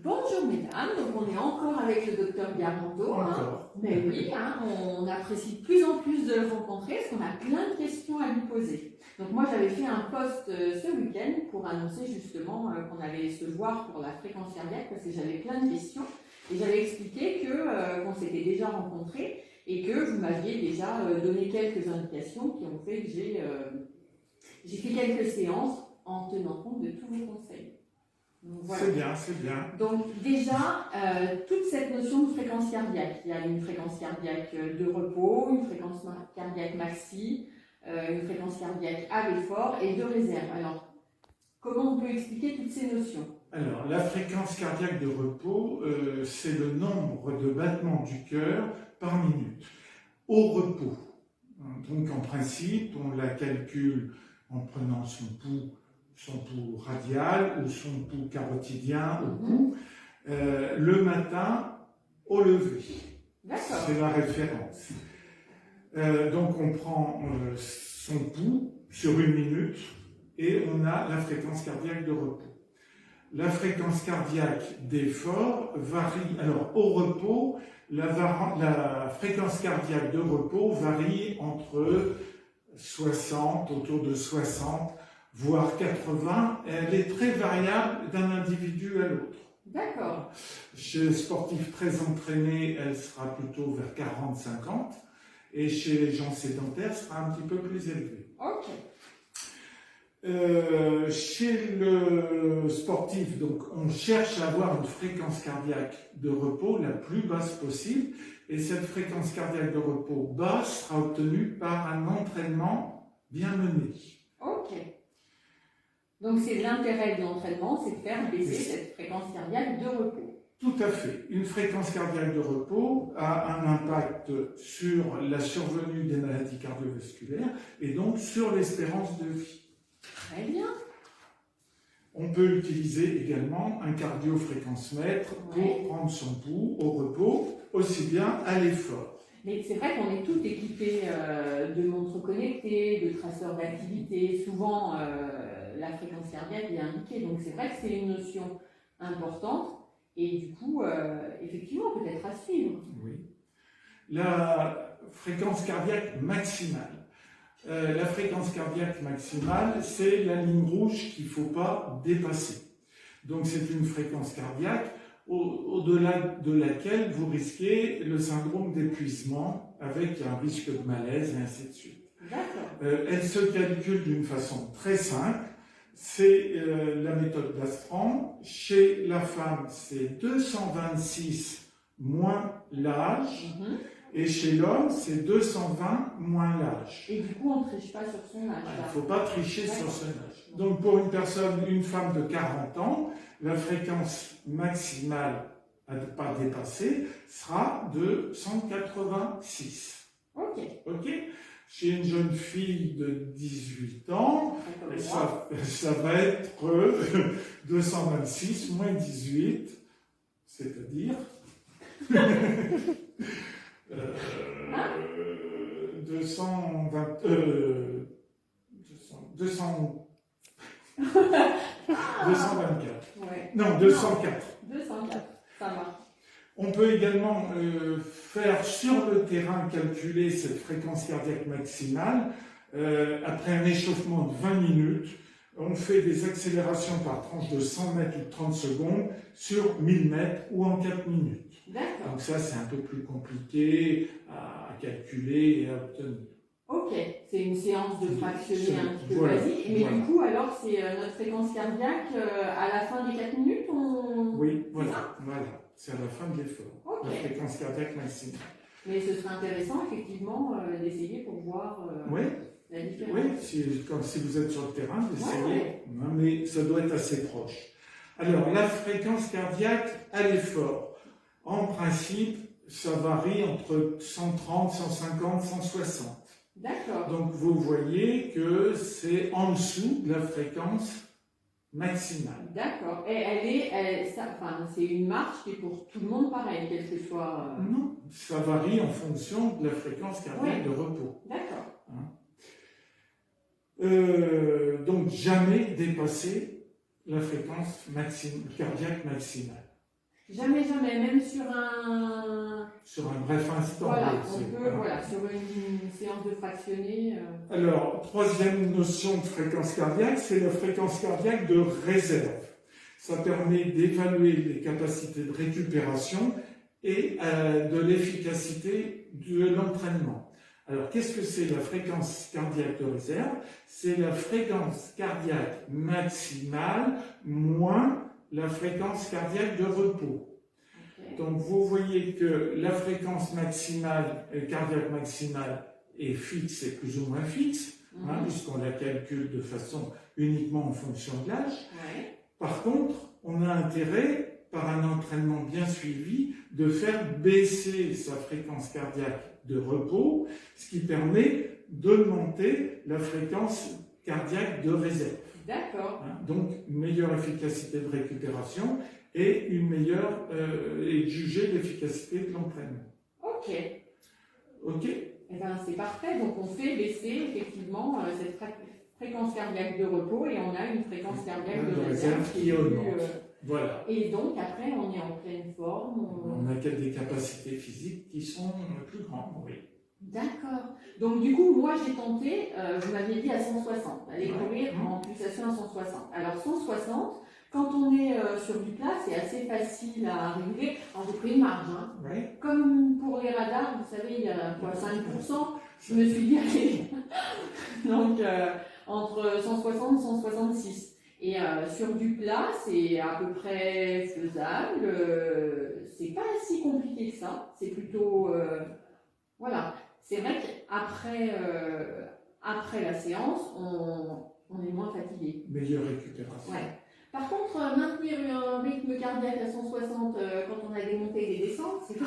Bonjour mesdames, donc on est encore avec le docteur Garando. Mais oui, on apprécie de plus en plus de le rencontrer parce qu'on a plein de questions à lui poser. Donc moi j'avais fait un post ce week-end pour annoncer justement qu'on allait se voir pour la fréquence cardiaque parce que j'avais plein de questions et j'avais expliqué qu'on s'était déjà rencontrés et que vous m'aviez déjà donné quelques indications qui ont fait que j'ai fait quelques séances en tenant compte de tous vos conseils. Voilà. C'est bien, c'est bien. Donc déjà, toute cette notion de fréquence cardiaque, il y a une fréquence cardiaque de repos, une fréquence cardiaque maxi, une fréquence cardiaque à l'effort et de réserve. Alors, comment on peut expliquer toutes ces notions? Alors, la fréquence cardiaque de repos, c'est le nombre de battements du cœur par minute. Au repos. Donc en principe, on la calcule en prenant son pouls radial ou son pouls carotidien au cou, le matin au lever. C'est la référence. Donc on prend son pouls sur une minute et on a la fréquence cardiaque de repos. La fréquence cardiaque d'effort varie. Alors au repos, la fréquence cardiaque de repos varie entre 60, autour de 60, voire 80, elle est très variable d'un individu à l'autre. D'accord. Chez les sportifs très entraînés, elle sera plutôt vers 40-50, et chez les gens sédentaires, elle sera un petit peu plus élevée. Ok. Chez le sportif, donc, on cherche à avoir une fréquence cardiaque de repos la plus basse possible, et cette fréquence cardiaque de repos basse sera obtenue par un entraînement bien mené. Ok. Donc c'est l'intérêt de l'entraînement, c'est de faire baisser cette fréquence cardiaque de repos. Tout à fait. Une fréquence cardiaque de repos a un impact sur la survenue des maladies cardiovasculaires et donc sur l'espérance de vie. Très bien. On peut utiliser également un cardiofréquencemètre pour prendre son pouls au repos, aussi bien à l'effort. Mais c'est vrai qu'on est tous équipés de montres connectées, de traceurs d'activité. Souvent, la fréquence cardiaque est indiquée. Donc c'est vrai que c'est une notion importante et du coup, effectivement, peut-être à suivre. Oui. La fréquence cardiaque maximale. La fréquence cardiaque maximale, c'est la ligne rouge qu'il ne faut pas dépasser. Donc c'est une fréquence cardiaque au-delà de laquelle vous risquez le syndrome d'épuisement avec un risque de malaise et ainsi de suite. Elle se calcule d'une façon très simple. C'est la méthode d'Astran. Chez la femme, c'est 226 moins l'âge. Et chez l'homme, c'est 220 moins l'âge. Et du coup, on ne triche pas sur son âge. Il ne faut pas tricher sur son âge. Donc pour une femme de 40 ans, la fréquence maximale à ne pas dépasser sera de 186. Ok. Chez une jeune fille de 18 ans, ça va être 226 moins 18, c'est-à-dire 224. Non, 204. 204, ça marche. On peut également faire sur le terrain calculer cette fréquence cardiaque maximale. Après un échauffement de 20 minutes, on fait des accélérations par tranche de 100 mètres ou de 30 secondes sur 1000 mètres ou en 4 minutes. Donc ça, c'est un peu plus compliqué à calculer et à obtenir. Ok, c'est une séance de fractionner un petit peu basique. Mais du coup, alors, c'est notre fréquence cardiaque à la fin des 4 minutes Oui, voilà. C'est à la fin de l'effort. La fréquence cardiaque maximale. Mais ce serait intéressant, effectivement, d'essayer pour voir la différence. Oui, si vous êtes sur le terrain, d'essayer. Mais ça doit être assez proche. Alors, la fréquence cardiaque à l'effort. En principe, ça varie entre 130, 150, 160. D'accord. Donc vous voyez que c'est en dessous de la fréquence maximale. D'accord. Et c'est une marche qui est pour tout le monde pareil, quel que soit... Non, ça varie en fonction de la fréquence cardiaque de repos. D'accord. Donc jamais dépasser la fréquence cardiaque maximale. Jamais, jamais, même sur un... Sur un bref instant. Voilà, on peut, voilà, sur une séance de fractionné. Alors, troisième notion de fréquence cardiaque, c'est la fréquence cardiaque de réserve. Ça permet d'évaluer les capacités de récupération et de l'efficacité de l'entraînement. Alors, qu'est-ce que c'est la fréquence cardiaque de réserve? C'est la fréquence cardiaque maximale moins la fréquence cardiaque de repos. Okay. Donc, vous voyez que la fréquence maximale, cardiaque maximale est fixe et plus ou moins fixe, puisqu'on la calcule de façon uniquement en fonction de l'âge. Ouais. Par contre, on a intérêt, par un entraînement bien suivi, de faire baisser sa fréquence cardiaque de repos, ce qui permet d'augmenter la fréquence cardiaque de réserve. D'accord. Donc, une meilleure efficacité de récupération et une meilleure et juger l'efficacité de l'entraînement. Ok. Ok. Eh ben, c'est parfait. Donc, on fait baisser effectivement cette fréquence cardiaque de repos et on a une fréquence cardiaque de réserve qui augmente. Voilà. Et donc, après, on est en pleine forme. On a des capacités physiques qui sont plus grandes, oui. D'accord. Donc, du coup, moi, j'ai tenté, vous m'aviez dit à 160, aller courir en pulsation à 160. Alors, 160, quand on est sur du plat, c'est assez facile à arriver. Alors, j'ai pris une marge. Comme pour les radars, vous savez, il y a quoi, 5%. Je me suis dit, allez. Donc, entre 160 et 166. Et sur du plat, c'est à peu près faisable. C'est pas si compliqué que ça. C'est plutôt... voilà. C'est vrai qu'après la séance, on est moins fatigué. Meilleure récupération. Ouais. Par contre, maintenir un rythme cardiaque à 160 quand on a des montées et des descentes, c'est pas...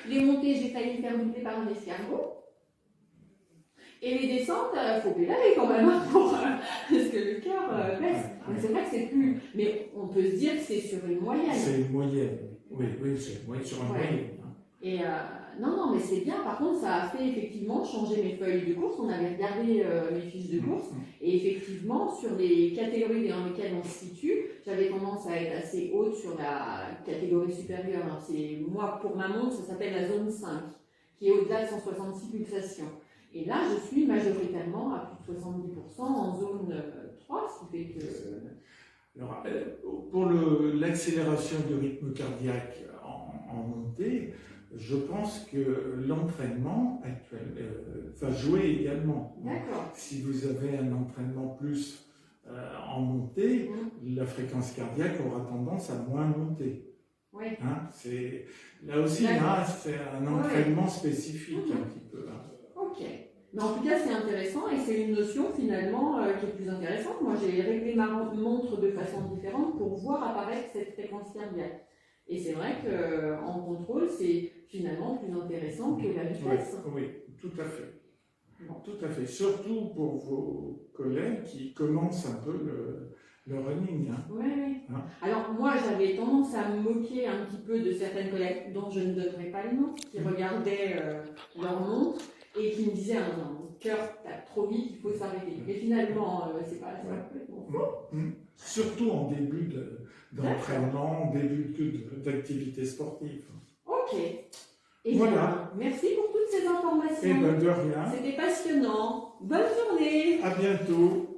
Les montées, j'ai failli me faire doubler par un escargot. Et les descentes, il faut pédaler quand même, parce que le cœur baisse. Donc c'est vrai que c'est plus... Mais on peut se dire que c'est sur une moyenne. C'est une moyenne, oui, c'est sur une moyenne. Et non, mais c'est bien. Par contre, ça a fait effectivement changer mes feuilles de course. On avait regardé mes fiches de course. Et effectivement, sur les catégories dans lesquelles on se situe, j'avais tendance à être assez haute sur la catégorie supérieure. Alors, moi, pour ma montre, ça s'appelle la zone 5, qui est au-delà de 166 pulsations. Et là, je suis majoritairement à plus de 70% en zone 3, ce qui fait que... Alors, pour l'accélération du rythme cardiaque en montée, je pense que l'entraînement actuel va jouer également. D'accord. Si vous avez un entraînement plus en montée, la fréquence cardiaque aura tendance à moins monter. Oui. Là aussi, c'est un entraînement spécifique un petit peu. Ok. Mais en tout cas, c'est intéressant et c'est une notion finalement qui est plus intéressante. Moi, j'ai réglé ma montre de façon différente pour voir apparaître cette fréquence cardiaque. Et c'est vrai qu'en contrôle, c'est finalement plus intéressant que la vitesse. Oui, tout à fait. Bon. Tout à fait. Surtout pour vos collègues qui commencent un peu le running. Oui. Alors moi, j'avais tendance à me moquer un petit peu de certaines collègues dont je ne donnerai pas le nom, qui regardaient leur montre et qui me disaient « non, mon cœur tape trop vite, il faut s'arrêter ». Mais finalement, c'est pas complètement faux. Surtout en début d'entraînement, en début d'activité sportive. Ok. Et voilà. Bien, merci pour toutes ces informations. Et de rien. C'était passionnant. Bonne journée. À bientôt.